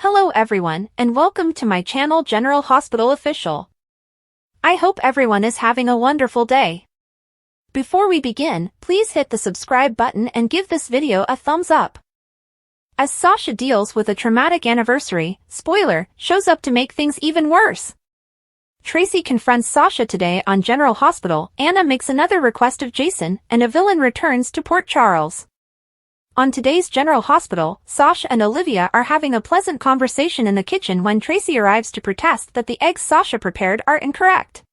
Hello everyone, and welcome to my channel General Hospital Official. I hope everyone is having a wonderful day. Before we begin, please hit the subscribe button and give this video a thumbs up. As Sasha deals with a traumatic anniversary, spoiler, shows up to make things even worse. Tracy confronts Sasha today on General Hospital, Anna makes another request of Jason, and a villain returns to Port Charles. On today's General Hospital, Sasha and Olivia are having a pleasant conversation in the kitchen when Tracy arrives to protest that the eggs Sasha prepared are incorrect.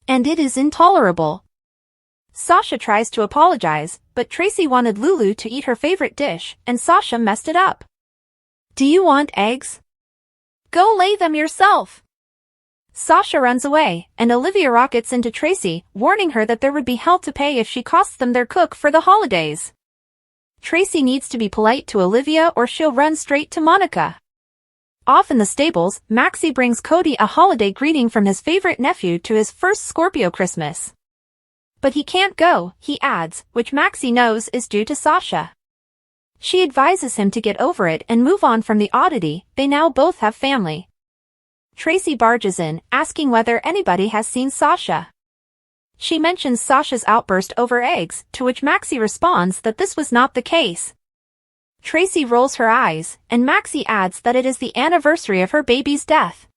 And it is intolerable. Sasha tries to apologize, but Tracy wanted Lulu to eat her favorite dish, and Sasha messed it up. Do you want eggs? Go lay them yourself. Sasha runs away, and Olivia rockets into Tracy, warning her that there would be hell to pay if she costs them their cook for the holidays. Tracy needs to be polite to Olivia or she'll run straight to Monica. Off in the stables, Maxie brings Cody a holiday greeting from his favorite nephew to his first Scorpio Christmas. But he can't go, he adds, which Maxie knows is due to Sasha. She advises him to get over it and move on from the oddity, they now both have family. Tracy barges in, asking whether anybody has seen Sasha. She mentions Sasha's outburst over eggs, to which Maxie responds that this was not the case. Tracy rolls her eyes, and Maxie adds that it is the anniversary of her baby's death.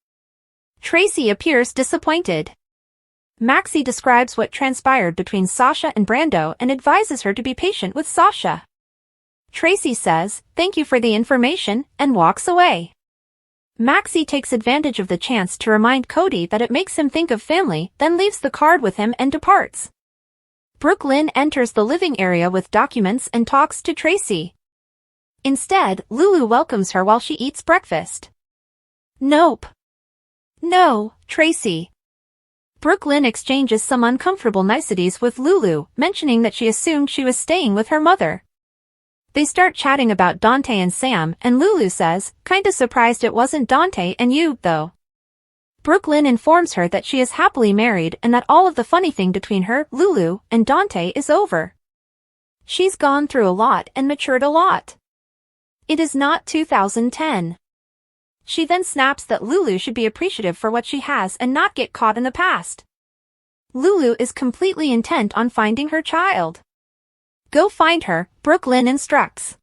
Tracy appears disappointed. Maxie describes what transpired between Sasha and Brando and advises her to be patient with Sasha. Tracy says, "Thank you for the information," and walks away. Maxie takes advantage of the chance to remind Cody that it makes him think of family, then leaves the card with him and departs. Brooke Lynn enters the living area with documents and talks to Tracy. Instead, Lulu welcomes her while she eats breakfast. Nope. No, Tracy. Brooke Lynn exchanges some uncomfortable niceties with Lulu, mentioning that she assumed she was staying with her mother. They start chatting about Dante and Sam, and Lulu says, "Kinda surprised it wasn't Dante and you, though." Brooke Lynn informs her that she is happily married and that all of the funny thing between her, Lulu, and Dante is over. She's gone through a lot and matured a lot. It is not 2010. She then snaps that Lulu should be appreciative for what she has and not get caught in the past. Lulu is completely intent on finding her child. Go find her, Brooke Lynn instructs.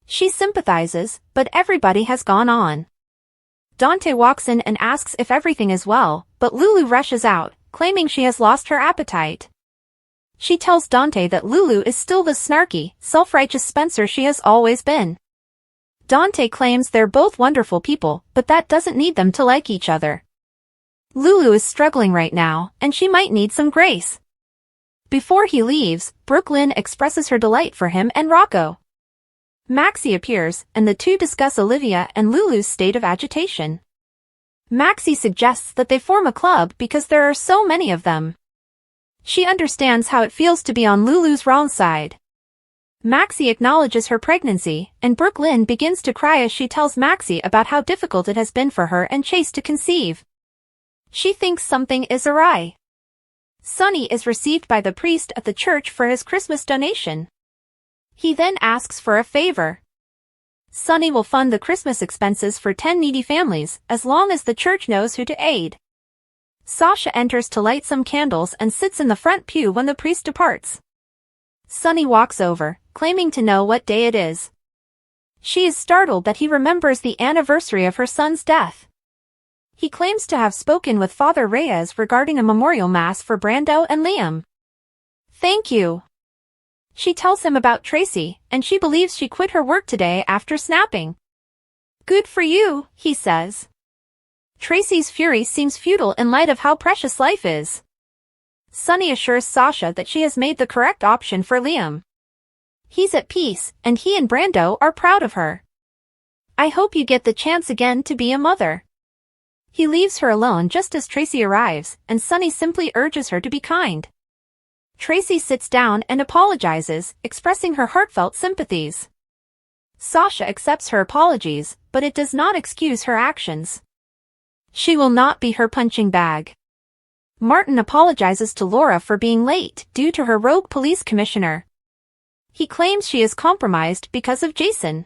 She sympathizes, but everybody has gone on. Dante walks in and asks if everything is well, but Lulu rushes out, claiming she has lost her appetite. She tells Dante that Lulu is still the snarky, self-righteous Spencer she has always been. Dante claims they're both wonderful people, but that doesn't need them to like each other. Lulu is struggling right now, and she might need some grace. Before he leaves, Brooke Lynn expresses her delight for him and Rocco. Maxie appears, and the two discuss Olivia and Lulu's state of agitation. Maxie suggests that they form a club because there are so many of them. She understands how it feels to be on Lulu's wrong side. Maxie acknowledges her pregnancy, and Brooke Lynn begins to cry as she tells Maxie about how difficult it has been for her and Chase to conceive. She thinks something is awry. Sonny is received by the priest at the church for his Christmas donation. He then asks for a favor. Sonny will fund the Christmas expenses for 10 needy families, as long as the church knows who to aid. Sasha enters to light some candles and sits in the front pew when the priest departs. Sonny walks over, claiming to know what day it is. She is startled that he remembers the anniversary of her son's death. He claims to have spoken with Father Reyes regarding a memorial mass for Brando and Liam. Thank you. She tells him about Tracy, and she believes she quit her work today after snapping. Good for you, he says. Tracy's fury seems futile in light of how precious life is. Sonny assures Sasha that she has made the correct option for Liam. He's at peace, and he and Brando are proud of her. I hope you get the chance again to be a mother. He leaves her alone just as Tracy arrives, and Sonny simply urges her to be kind. Tracy sits down and apologizes, expressing her heartfelt sympathies. Sasha accepts her apologies, but it does not excuse her actions. She will not be her punching bag. Martin apologizes to Laura for being late due to her rogue police commissioner. He claims she is compromised because of Jason.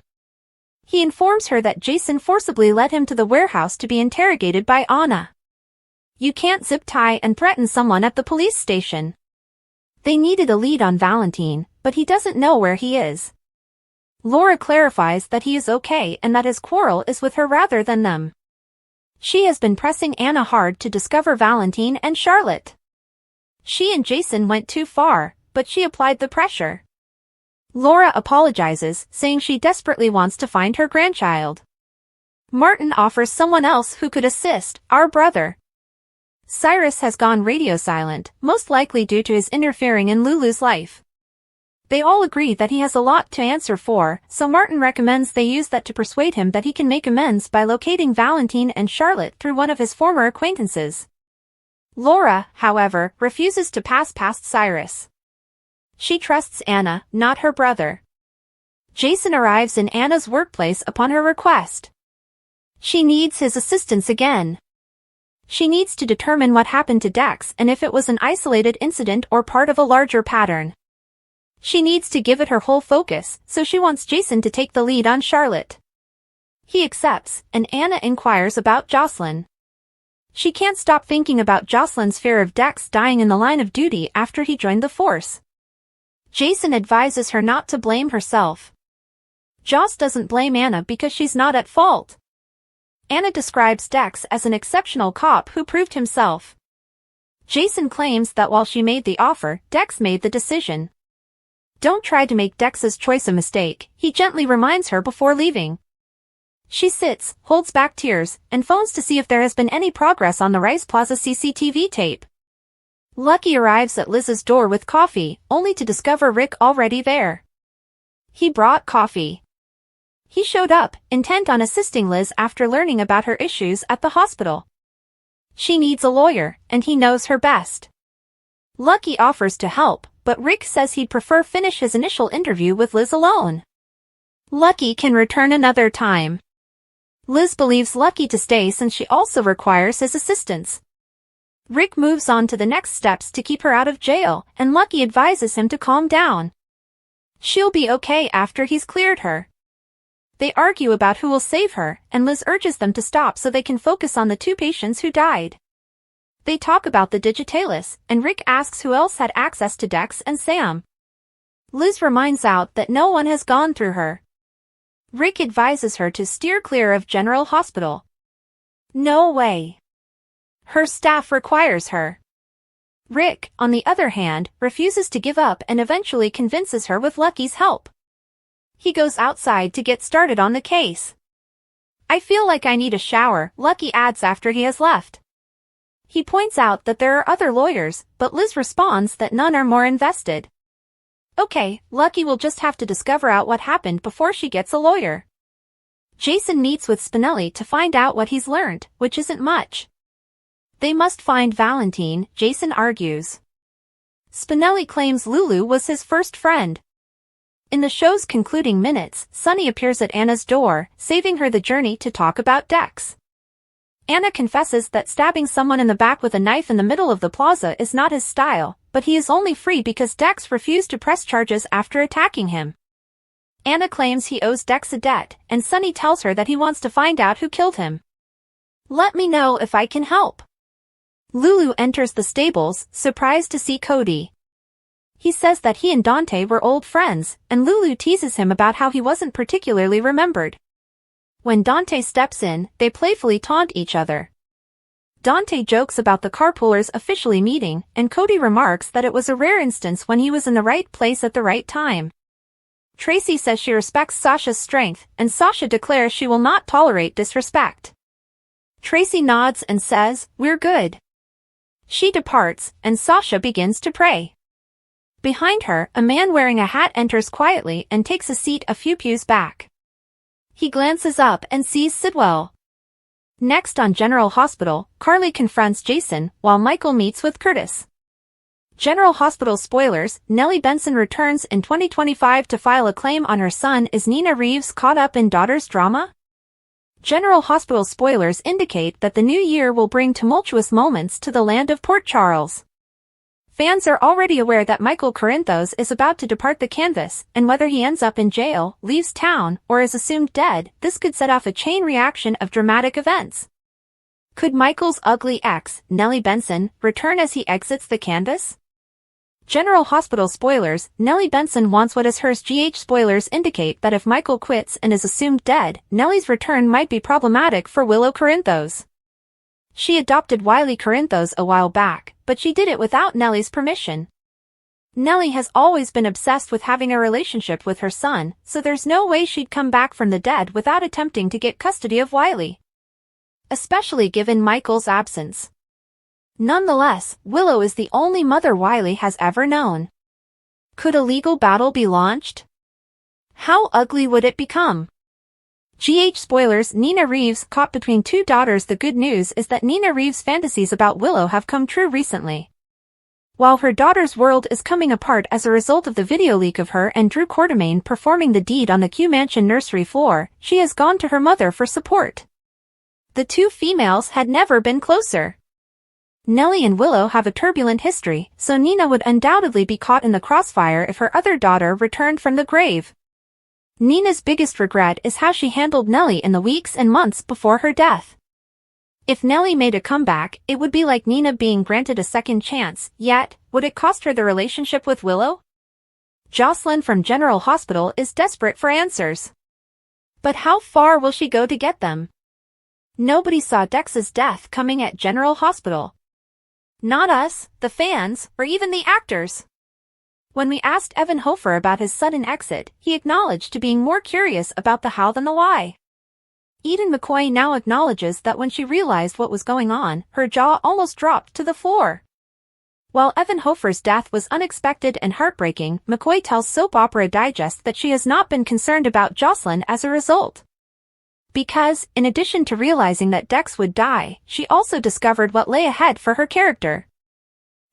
He informs her that Jason forcibly led him to the warehouse to be interrogated by Anna. You can't zip tie and threaten someone at the police station. They needed a lead on Valentine, but he doesn't know where he is. Laura clarifies that he is okay and that his quarrel is with her rather than them. She has been pressing Anna hard to discover Valentine and Charlotte. She and Jason went too far, but she applied the pressure. Laura apologizes, saying she desperately wants to find her grandchild. Martin offers someone else who could assist, our brother. Cyrus has gone radio silent, most likely due to his interfering in Lulu's life. They all agree that he has a lot to answer for, so Martin recommends they use that to persuade him that he can make amends by locating Valentine and Charlotte through one of his former acquaintances. Laura, however, refuses to pass past Cyrus. She trusts Anna, not her brother. Jason arrives in Anna's workplace upon her request. She needs his assistance again. She needs to determine what happened to Dex and if it was an isolated incident or part of a larger pattern. She needs to give it her whole focus, so she wants Jason to take the lead on Charlotte. He accepts, and Anna inquires about Jocelyn. She can't stop thinking about Jocelyn's fear of Dex dying in the line of duty after he joined the force. Jason advises her not to blame herself. Joss doesn't blame Anna because she's not at fault. Anna describes Dex as an exceptional cop who proved himself. Jason claims that while she made the offer, Dex made the decision. Don't try to make Dex's choice a mistake, he gently reminds her before leaving. She sits, holds back tears, and phones to see if there has been any progress on the Rice Plaza CCTV tape. Lucky arrives at Liz's door with coffee, only to discover Rick already there. He brought coffee. He showed up, intent on assisting Liz after learning about her issues at the hospital. She needs a lawyer, and he knows her best. Lucky offers to help, but Rick says he'd prefer finish his initial interview with Liz alone. Lucky can return another time. Liz believes Lucky to stay since she also requires his assistance. Rick moves on to the next steps to keep her out of jail, and Lucky advises him to calm down. She'll be okay after he's cleared her. They argue about who will save her, and Liz urges them to stop so they can focus on the two patients who died. They talk about the Digitalis, and Rick asks who else had access to Dex and Sam. Liz reminds out that no one has gone through her. Rick advises her to steer clear of General Hospital. No way. Her staff requires her. Rick, on the other hand, refuses to give up and eventually convinces her with Lucky's help. He goes outside to get started on the case. I feel like I need a shower, Lucky adds after he has left. He points out that there are other lawyers, but Liz responds that none are more invested. Okay, Lucky will just have to discover out what happened before she gets a lawyer. Jason meets with Spinelli to find out what he's learned, which isn't much. They must find Valentine, Jason argues. Spinelli claims Lulu was his first friend. In the show's concluding minutes, Sonny appears at Anna's door, saving her the journey to talk about Dex. Anna confesses that stabbing someone in the back with a knife in the middle of the plaza is not his style, but he is only free because Dex refused to press charges after attacking him. Anna claims he owes Dex a debt, and Sonny tells her that he wants to find out who killed him. Let me know if I can help. Lulu enters the stables, surprised to see Cody. He says that he and Dante were old friends, and Lulu teases him about how he wasn't particularly remembered. When Dante steps in, they playfully taunt each other. Dante jokes about the carpoolers officially meeting, and Cody remarks that it was a rare instance when he was in the right place at the right time. Tracy says she respects Sasha's strength, and Sasha declares she will not tolerate disrespect. Tracy nods and says, "We're good." She departs, and Sasha begins to pray. Behind her, a man wearing a hat enters quietly and takes a seat a few pews back. He glances up and sees Sidwell. Next on General Hospital, Carly confronts Jason, while Michael meets with Curtis. General Hospital spoilers, Nellie Benson returns in 2025 to file a claim on her son. Is Nina Reeves caught up in daughter's drama? General Hospital spoilers indicate that the new year will bring tumultuous moments to the land of Port Charles. fans are already aware that Michael Corinthos is about to depart the canvas, and whether he ends up in jail, leaves town, or is assumed dead, this could set off a chain reaction of dramatic events. Could Michael's ugly ex, Nellie Benson, return as he exits the canvas? General Hospital spoilers: Nellie Benson wants what is hers. GH spoilers indicate that if Michael quits and is assumed dead, Nellie's return might be problematic for Willow Corinthos. She adopted Wiley Corinthos a while back, but she did it without Nellie's permission. Nellie has always been obsessed with having a relationship with her son, so there's no way she'd come back from the dead without attempting to get custody of Wiley. Especially given Michael's absence. Nonetheless, Willow is the only mother Wiley has ever known. Could a legal battle be launched? How ugly would it become? GH spoilers: Nina Reeves caught between two daughters. The good news is that Nina Reeves' fantasies about Willow have come true recently. While her daughter's world is coming apart as a result of the video leak of her and Drew Quartermaine performing the deed on the Q Mansion nursery floor, she has gone to her mother for support. The two females had never been closer. Nellie and Willow have a turbulent history, so Nina would undoubtedly be caught in the crossfire if her other daughter returned from the grave. Nina's biggest regret is how she handled Nellie in the weeks and months before her death. If Nellie made a comeback, it would be like Nina being granted a second chance, yet, would it cost her the relationship with Willow? Jocelyn from General Hospital is desperate for answers. But how far will she go to get them? Nobody saw Dex's death coming at General Hospital. Not us, the fans, or even the actors. When we asked Evan Hofer about his sudden exit, he acknowledged to being more curious about the how than the why. Eden McCoy now acknowledges that when she realized what was going on, her jaw almost dropped to the floor. While Evan Hofer's death was unexpected and heartbreaking, McCoy tells Soap Opera Digest that she has not been concerned about Jocelyn as a result. Because, in addition to realizing that Dex would die, she also discovered what lay ahead for her character.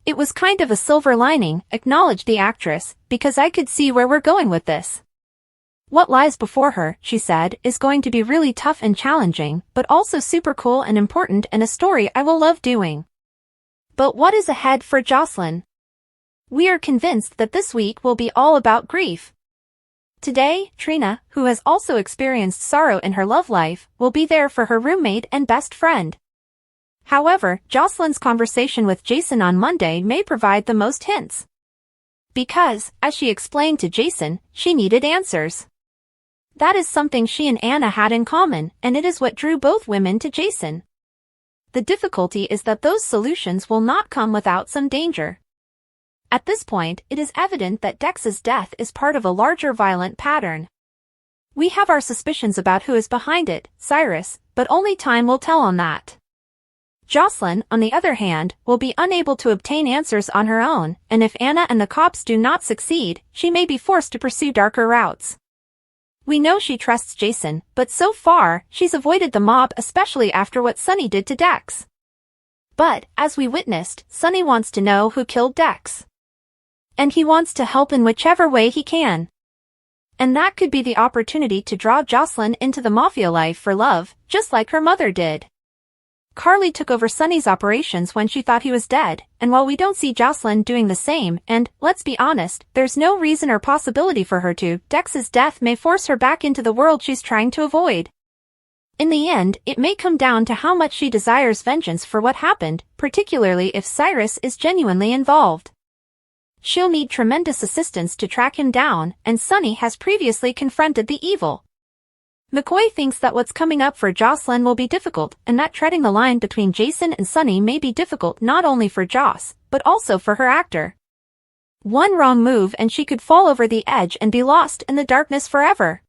It was kind of a silver lining, acknowledged the actress, because I could see where we're going with this. What lies before her, she said, is going to be really tough and challenging, but also super cool and important and a story I will love doing. But what is ahead for Jocelyn? We are convinced that this week will be all about grief. Today, Trina, who has also experienced sorrow in her love life, will be there for her roommate and best friend. However, Jocelyn's conversation with Jason on Monday may provide the most hints. Because, as she explained to Jason, she needed answers. That is something she and Anna had in common, and it is what drew both women to Jason. The difficulty is that those solutions will not come without some danger. At this point, it is evident that Dex's death is part of a larger violent pattern. We have our suspicions about who is behind it, Cyrus, but only time will tell on that. Jocelyn, on the other hand, will be unable to obtain answers on her own, and if Anna and the cops do not succeed, she may be forced to pursue darker routes. We know she trusts Jason, but so far, she's avoided the mob, especially after what Sonny did to Dex. But, as we witnessed, Sonny wants to know who killed Dex. And he wants to help in whichever way he can. And that could be the opportunity to draw Jocelyn into the mafia life for love, just like her mother did. Carly took over Sonny's operations when she thought he was dead, and while we don't see Jocelyn doing the same, and, let's be honest, there's no reason or possibility for her to, Dex's death may force her back into the world she's trying to avoid. In the end, it may come down to how much she desires vengeance for what happened, particularly if Cyrus is genuinely involved. She'll need tremendous assistance to track him down, and Sonny has previously confronted the evil. McCoy thinks that what's coming up for Jocelyn will be difficult, and that treading the line between Jason and Sonny may be difficult not only for Joss, but also for her actor. One wrong move and she could fall over the edge and be lost in the darkness forever.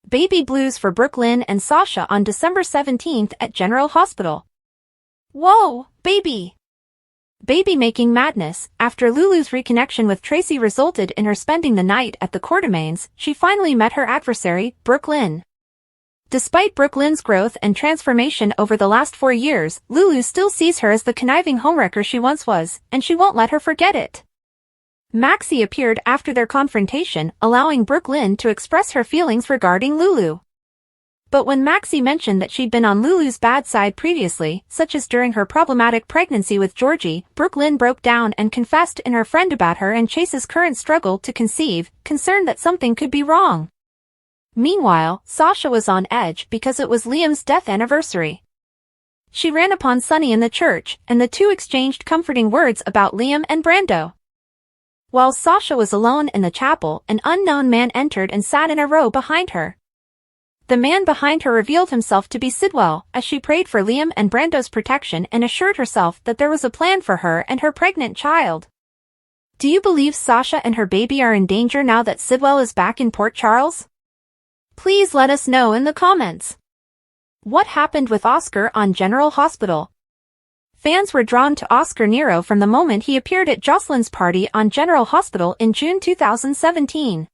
Baby blues for Brooklyn and Sasha on December 17th at General Hospital. Whoa, baby! Baby-making madness. After Lulu's reconnection with Tracy resulted in her spending the night at the Quartermaines, she finally met her adversary, Brooklyn. Despite Brooklyn's growth and transformation over the last 4 years, Lulu still sees her as the conniving homewrecker she once was, and she won't let her forget it. Maxie appeared after their confrontation, allowing Brooklyn to express her feelings regarding Lulu. But when Maxie mentioned that she'd been on Lulu's bad side previously, such as during her problematic pregnancy with Georgie, Brooklyn broke down and confessed in Her Friend about her and Chase's current struggle to conceive, concerned that something could be wrong. Meanwhile, Sasha was on edge because it was Liam's death anniversary. She ran upon Sonny in the church, and the two exchanged comforting words about Liam and Brando. While Sasha was alone in the chapel, an unknown man entered and sat in a row behind her. The man behind her revealed himself to be Sidwell, as she prayed for Liam and Brando's protection and assured herself that there was a plan for her and her pregnant child. Do you believe Sasha and her baby are in danger now that Sidwell is back in Port Charles? Please let us know in the comments. What happened with Oscar on General Hospital? Fans were drawn to Oscar Nero from the moment he appeared at Jocelyn's party on General Hospital in June 2017.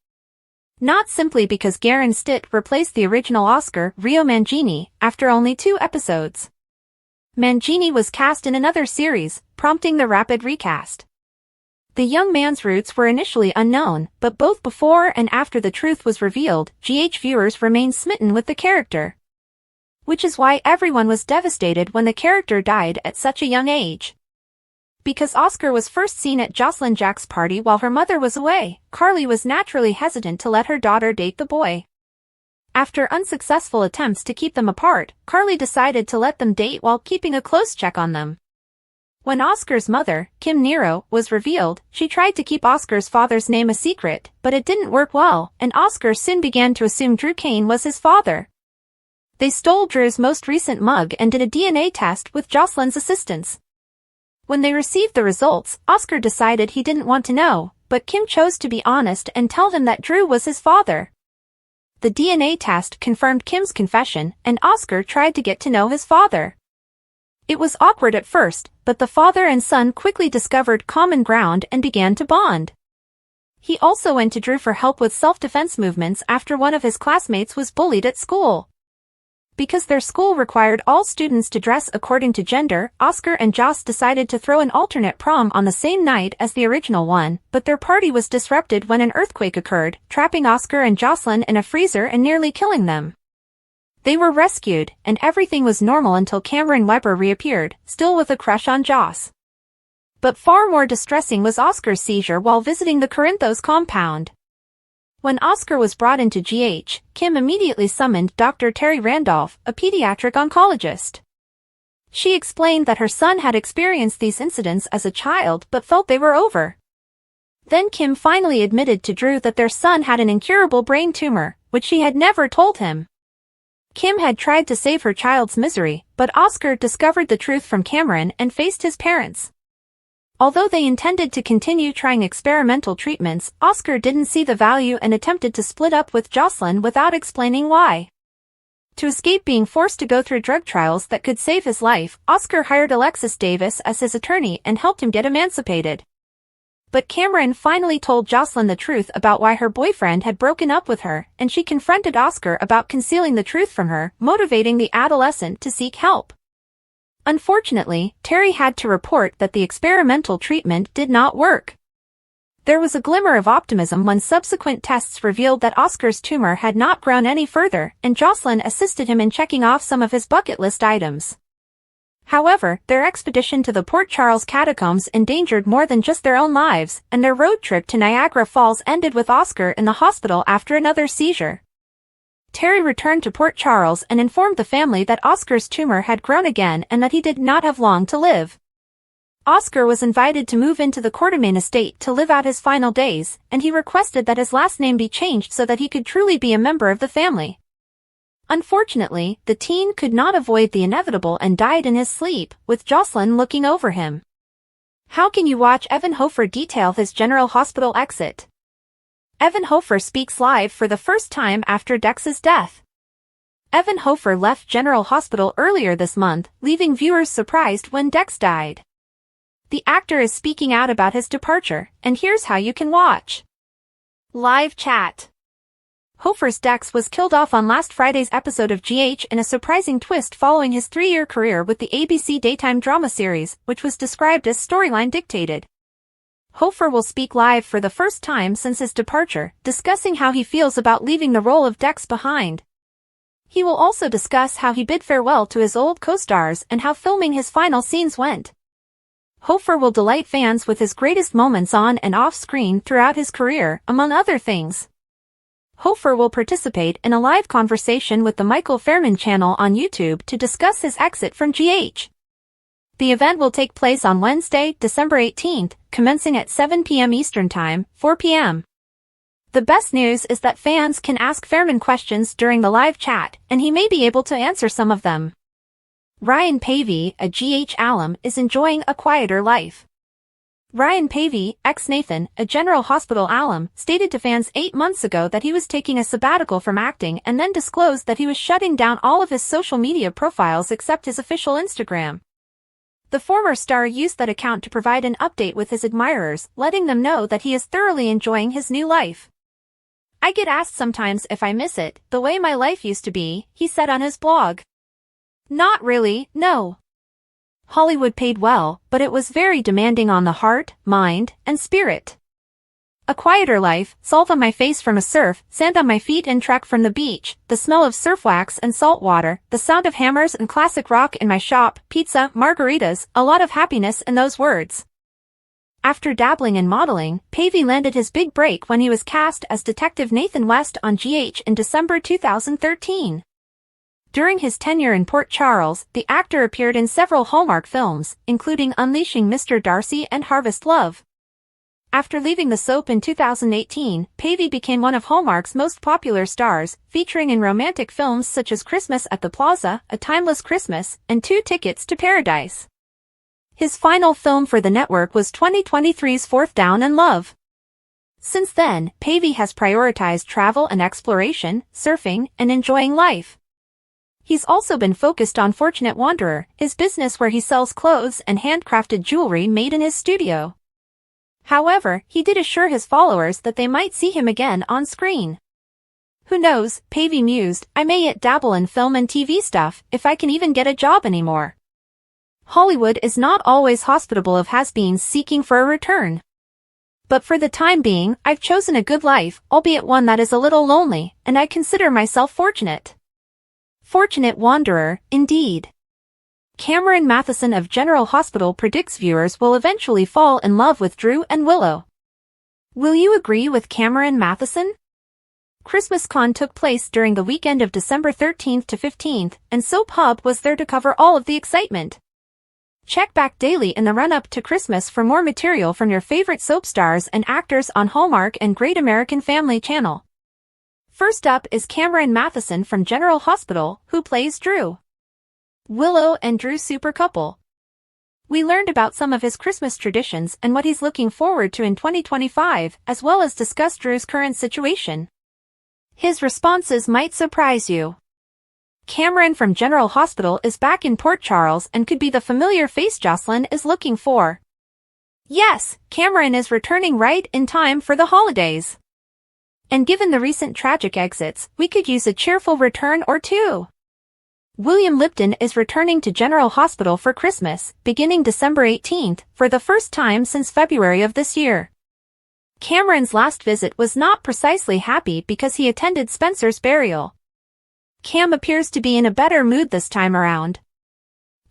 Not simply because Garen Stitt replaced the original Oscar, Rio Mangini, after only 2 episodes. Mangini was cast in another series, prompting the rapid recast. The young man's roots were initially unknown, but both before and after the truth was revealed, GH viewers remained smitten with the character. Which is why everyone was devastated when the character died at such a young age. Because Oscar was first seen at Jocelyn Jack's party while her mother was away, Carly was naturally hesitant to let her daughter date the boy. After unsuccessful attempts to keep them apart, Carly decided to let them date while keeping a close check on them. When Oscar's mother, Kim Nero, was revealed, she tried to keep Oscar's father's name a secret, but it didn't work well, and Oscar soon began to assume Drew Kane was his father. They stole Drew's most recent mug and did a DNA test with Jocelyn's assistance. When they received the results, Oscar decided he didn't want to know, but Kim chose to be honest and tell him that Drew was his father. The DNA test confirmed Kim's confession, and Oscar tried to get to know his father. It was awkward at first, but the father and son quickly discovered common ground and began to bond. He also went to Drew for help with self-defense movements after one of his classmates was bullied at school. Because their school required all students to dress according to gender, Oscar and Joss decided to throw an alternate prom on the same night as the original one, but their party was disrupted when an earthquake occurred, trapping Oscar and Jocelyn in a freezer and nearly killing them. They were rescued, and everything was normal until Cameron Weber reappeared, still with a crush on Joss. But far more distressing was Oscar's seizure while visiting the Corinthos compound. When Oscar was brought into GH, Kim immediately summoned Dr. Terry Randolph, a pediatric oncologist. She explained that her son had experienced these incidents as a child but felt they were over. Then Kim finally admitted to Drew that their son had an incurable brain tumor, which she had never told him. Kim had tried to save her child's misery, but Oscar discovered the truth from Cameron and faced his parents. Although they intended to continue trying experimental treatments, Oscar didn't see the value and attempted to split up with Jocelyn without explaining why. To escape being forced to go through drug trials that could save his life, Oscar hired Alexis Davis as his attorney and helped him get emancipated. But Cameron finally told Jocelyn the truth about why her boyfriend had broken up with her, and she confronted Oscar about concealing the truth from her, motivating the adolescent to seek help. Unfortunately, Terry had to report that the experimental treatment did not work. There was a glimmer of optimism when subsequent tests revealed that Oscar's tumor had not grown any further, and Jocelyn assisted him in checking off some of his bucket list items. However, their expedition to the Port Charles catacombs endangered more than just their own lives, and their road trip to Niagara Falls ended with Oscar in the hospital after another seizure. Terry returned to Port Charles and informed the family that Oscar's tumor had grown again and that he did not have long to live. Oscar was invited to move into the Quartermain estate to live out his final days, and he requested that his last name be changed so that he could truly be a member of the family. Unfortunately, the teen could not avoid the inevitable and died in his sleep, with Jocelyn looking over him. How can you watch Evan Hofer detail his General Hospital exit? Evan Hofer speaks live for the first time after Dex's death. Evan Hofer left General Hospital earlier this month, leaving viewers surprised when Dex died. The actor is speaking out about his departure, and here's how you can watch. Live chat. Hofer's Dex was killed off on last Friday's episode of GH in a surprising twist following his 3-year career with the ABC daytime drama series, which was described as storyline dictated. Hofer will speak live for the first time since his departure, discussing how he feels about leaving the role of Dex behind. He will also discuss how he bid farewell to his old co-stars and how filming his final scenes went. Hofer will delight fans with his greatest moments on and off screen throughout his career, among other things. Hofer will participate in a live conversation with the Michael Fairman channel on YouTube to discuss his exit from GH. The event will take place on Wednesday, December 18th, commencing at 7 p.m. Eastern Time, 4 p.m. The best news is that fans can ask Fairman questions during the live chat, and he may be able to answer some of them. Ryan Paevey, a GH alum, is enjoying a quieter life. Ryan Paevey, ex-Nathan, a General Hospital alum, stated to fans 8 months ago that he was taking a sabbatical from acting and then disclosed that he was shutting down all of his social media profiles except his official Instagram. The former star used that account to provide an update with his admirers, letting them know that he is thoroughly enjoying his new life. "I get asked sometimes if I miss it, the way my life used to be," he said on his blog. "Not really, no. Hollywood paid well, but it was very demanding on the heart, mind, and spirit. A quieter life, salt on my face from a surf, sand on my feet and trek from the beach, the smell of surf wax and salt water, the sound of hammers and classic rock in my shop, pizza, margaritas, a lot of happiness in those words." After dabbling in modeling, Paevey landed his big break when he was cast as Detective Nathan West on GH in December 2013. During his tenure in Port Charles, the actor appeared in several Hallmark films, including Unleashing Mr. Darcy and Harvest Love. After leaving the soap in 2018, Paevey became one of Hallmark's most popular stars, featuring in romantic films such as Christmas at the Plaza, A Timeless Christmas, and 2 Tickets to Paradise. His final film for the network was 2023's Fourth Down and Love. Since then, Paevey has prioritized travel and exploration, surfing, and enjoying life. He's also been focused on Fortunate Wanderer, his business where he sells clothes and handcrafted jewelry made in his studio. However, he did assure his followers that they might see him again on screen. "Who knows," Paevey mused, "I may yet dabble in film and TV stuff, if I can even get a job anymore." Hollywood is not always hospitable of has-beens seeking for a return. "But for the time being, I've chosen a good life, albeit one that is a little lonely, and I consider myself fortunate." Fortunate Wanderer, indeed. Cameron Matheson of General Hospital predicts viewers will eventually fall in love with Drew and Willow. Will you agree with Cameron Matheson? ChristmasCon took place during the weekend of December 13th to 15th, and Soap Hub was there to cover all of the excitement. Check back daily in the run-up to Christmas for more material from your favorite soap stars and actors on Hallmark and Great American Family Channel. First up is Cameron Matheson from General Hospital, who plays Drew. Willow and Drew super couple. We learned about some of his Christmas traditions and what he's looking forward to in 2025, as well as discussed Drew's current situation. His responses might surprise you. Cameron from General Hospital is back in Port Charles and could be the familiar face Jocelyn is looking for. Yes, Cameron is returning right in time for the holidays. And given the recent tragic exits, we could use a cheerful return or two. William Lipton is returning to General Hospital for Christmas, beginning December 18th, for the first time since February of this year. Cameron's last visit was not precisely happy because he attended Spencer's burial. Cam appears to be in a better mood this time around.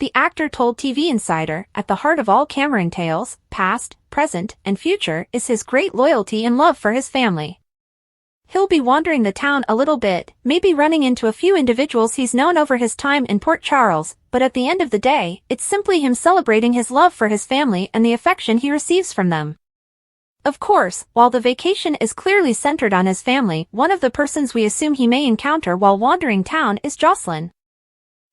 The actor told TV Insider, "At the heart of all Cameron tales, past, present, and future, is his great loyalty and love for his family. He'll be wandering the town a little bit, maybe running into a few individuals he's known over his time in Port Charles, but at the end of the day, it's simply him celebrating his love for his family and the affection he receives from them." Of course, while the vacation is clearly centered on his family, one of the persons we assume he may encounter while wandering town is Jocelyn.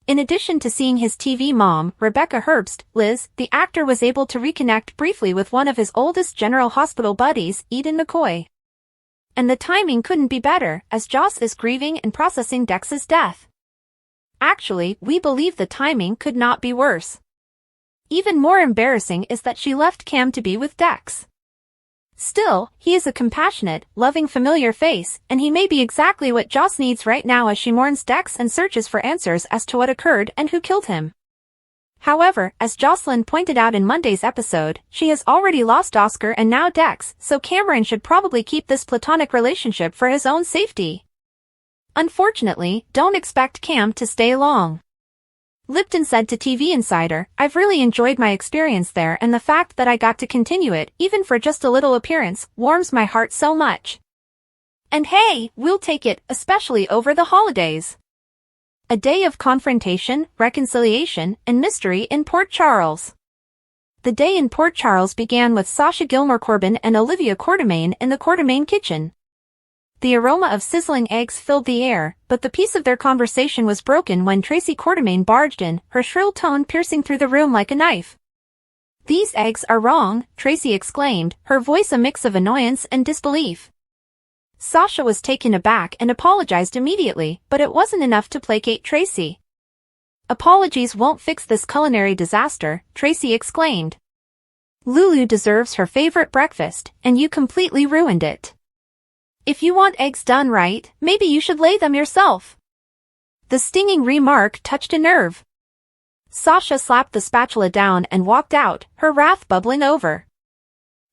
In addition to seeing his TV mom, Rebecca Herbst, Liz, the actor was able to reconnect briefly with one of his oldest General Hospital buddies, Eden McCoy. And the timing couldn't be better, as Joss is grieving and processing Dex's death. Actually, we believe the timing could not be worse. Even more embarrassing is that she left Cam to be with Dex. Still, he is a compassionate, loving familiar face, and he may be exactly what Joss needs right now as she mourns Dex and searches for answers as to what occurred and who killed him. However, as Jocelyn pointed out in Monday's episode, she has already lost Oscar and now Dex, so Cameron should probably keep this platonic relationship for his own safety. Unfortunately, don't expect camp to stay long. Lipton said to TV Insider, "I've really enjoyed my experience there, and the fact that I got to continue it, even for just a little appearance, warms my heart so much. And hey, we'll take it, especially over the holidays." A day of confrontation, reconciliation, and mystery in Port Charles. The day in Port Charles began with Sasha Gilmore Corbin and Olivia Quartermaine in the Quartermaine kitchen. The aroma of sizzling eggs filled the air, but the peace of their conversation was broken when Tracy Quartermaine barged in, her shrill tone piercing through the room like a knife. "These eggs are wrong," Tracy exclaimed, her voice a mix of annoyance and disbelief. Sasha was taken aback and apologized immediately, but it wasn't enough to placate Tracy. "Apologies won't fix this culinary disaster," Tracy exclaimed. "Lulu deserves her favorite breakfast, and you completely ruined it. If you want eggs done right, maybe you should lay them yourself." The stinging remark touched a nerve. Sasha slapped the spatula down and walked out, her wrath bubbling over.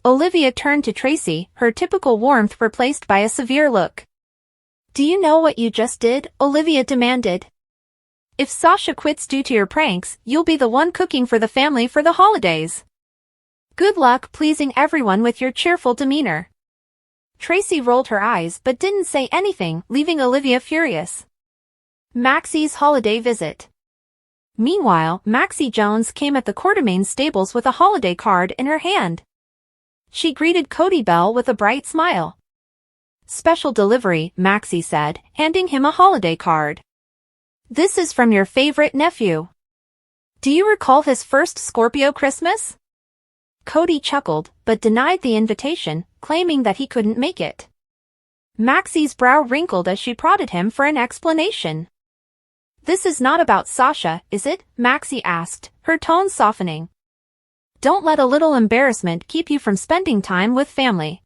Olivia turned to Tracy, her typical warmth replaced by a severe look. "Do you know what you just did?" Olivia demanded. "If Sasha quits due to your pranks, you'll be the one cooking for the family for the holidays. Good luck pleasing everyone with your cheerful demeanor." Tracy rolled her eyes but didn't say anything, leaving Olivia furious. Maxie's holiday visit. Meanwhile, Maxie Jones came at the Quartermaine stables with a holiday card in her hand. She greeted Cody Bell with a bright smile. "Special delivery," Maxie said, handing him a holiday card. "This is from your favorite nephew. Do you recall his first Scorpio Christmas?" Cody chuckled, but denied the invitation, claiming that he couldn't make it. Maxie's brow wrinkled as she prodded him for an explanation. "This is not about Sasha, is it?" Maxie asked, her tone softening. "Don't let a little embarrassment keep you from spending time with family.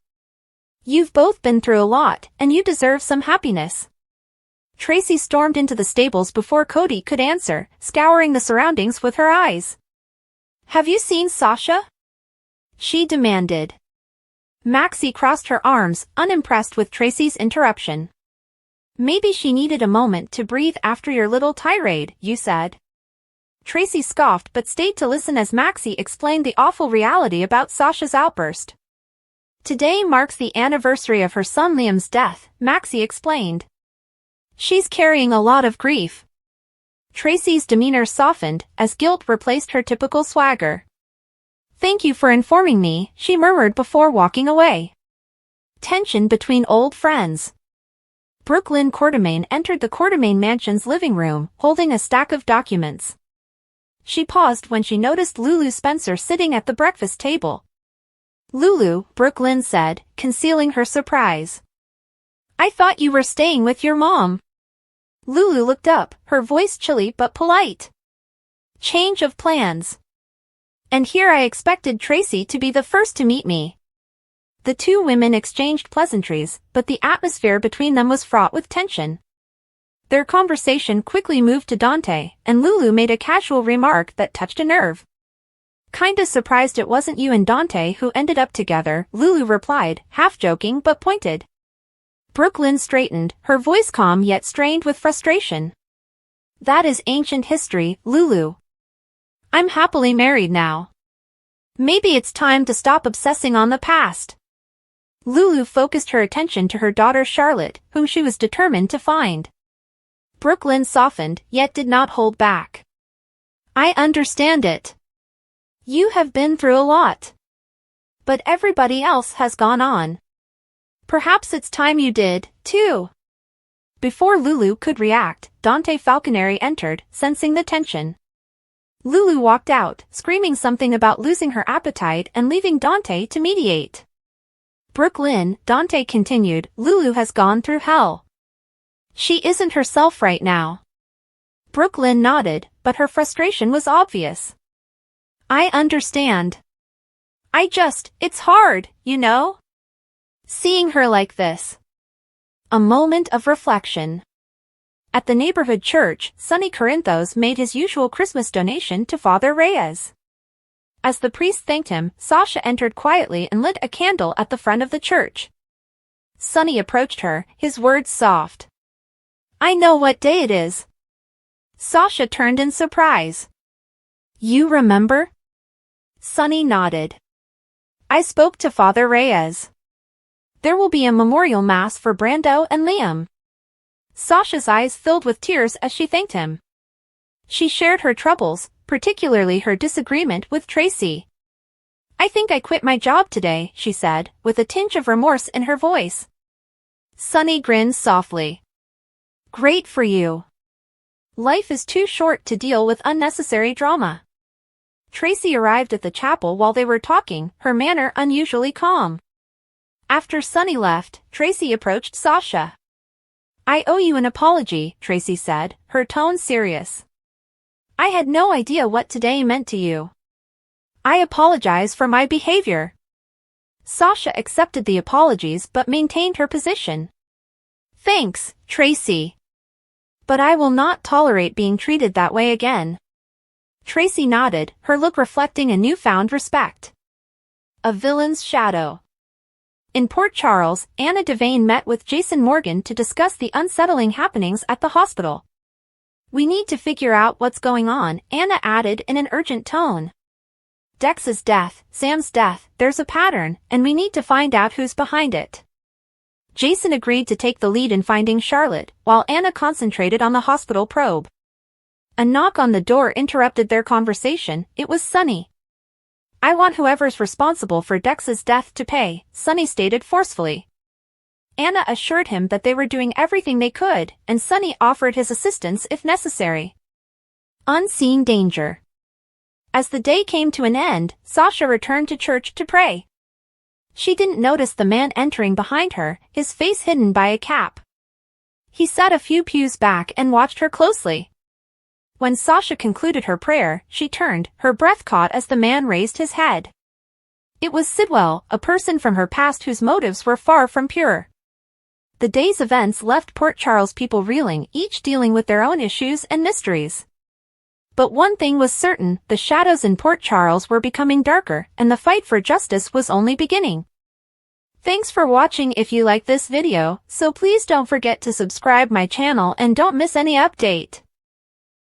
You've both been through a lot, and you deserve some happiness." Tracy stormed into the stables before Cody could answer, scouring the surroundings with her eyes. "Have you seen Sasha?" she demanded. Maxie crossed her arms, unimpressed with Tracy's interruption. "Maybe she needed a moment to breathe after your little tirade, you said." Tracy scoffed but stayed to listen as Maxie explained the awful reality about Sasha's outburst. "Today marks the anniversary of her son Liam's death," Maxie explained. "She's carrying a lot of grief." Tracy's demeanor softened as guilt replaced her typical swagger. "Thank you for informing me," she murmured before walking away. Tension between old friends. Brooklyn Quartermaine entered the Quartermaine mansion's living room, holding a stack of documents. She paused when she noticed Lulu Spencer sitting at the breakfast table. "Lulu," Brooklyn said, concealing her surprise. "I thought you were staying with your mom." Lulu looked up, her voice chilly but polite. "Change of plans. And here I expected Tracy to be the first to meet me." The two women exchanged pleasantries, but the atmosphere between them was fraught with tension. Their conversation quickly moved to Dante, and Lulu made a casual remark that touched a nerve. "Kinda surprised it wasn't you and Dante who ended up together," Lulu replied, half joking but pointed. Brooklyn straightened, her voice calm yet strained with frustration. "That is ancient history, Lulu. I'm happily married now. Maybe it's time to stop obsessing on the past." Lulu focused her attention to her daughter Charlotte, whom she was determined to find. Brooklyn softened, yet did not hold back. "I understand it. You have been through a lot. But everybody else has gone on. Perhaps it's time you did, too." Before Lulu could react, Dante Falconeri entered, sensing the tension. Lulu walked out, screaming something about losing her appetite and leaving Dante to mediate. "Brooklyn," Dante continued, "Lulu has gone through hell. She isn't herself right now." Brooklyn nodded, but her frustration was obvious. "I understand. It's hard, you know? Seeing her like this." A moment of reflection. At the neighborhood church, Sonny Corinthos made his usual Christmas donation to Father Reyes. As the priest thanked him, Sasha entered quietly and lit a candle at the front of the church. Sonny approached her, his words soft. I know what day it is. Sasha turned in surprise. You remember? Sunny nodded. I spoke to Father Reyes. There will be a memorial mass for Brando and Liam. Sasha's eyes filled with tears as she thanked him. She shared her troubles, particularly her disagreement with Tracy. I think I quit my job today, she said, with a tinge of remorse in her voice. Sunny grinned softly. Great for you. Life is too short to deal with unnecessary drama. Tracy arrived at the chapel while they were talking, her manner unusually calm. After Sunny left, Tracy approached Sasha. I owe you an apology, Tracy said, her tone serious. I had no idea what today meant to you. I apologize for my behavior. Sasha accepted the apologies but maintained her position. Thanks, Tracy. But I will not tolerate being treated that way again. Tracy nodded, her look reflecting a newfound respect. A villain's shadow. In Port Charles, Anna Devane met with Jason Morgan to discuss the unsettling happenings at the hospital. We need to figure out what's going on, Anna added in an urgent tone. Dex's death, Sam's death, there's a pattern, and we need to find out who's behind it. Jason agreed to take the lead in finding Charlotte, while Anna concentrated on the hospital probe. A knock on the door interrupted their conversation. It was Sunny. I want whoever's responsible for Dex's death to pay, Sunny stated forcefully. Anna assured him that they were doing everything they could, and Sunny offered his assistance if necessary. Unseen danger. As the day came to an end, Sasha returned to church to pray. She didn't notice the man entering behind her, his face hidden by a cap. He sat a few pews back and watched her closely. When Sasha concluded her prayer, she turned, her breath caught as the man raised his head. It was Sidwell, a person from her past whose motives were far from pure. The day's events left Port Charles people reeling, each dealing with their own issues and mysteries. But one thing was certain, the shadows in Port Charles were becoming darker, and the fight for justice was only beginning. Thanks for watching. If you like this video, so please don't forget to subscribe my channel and don't miss any update.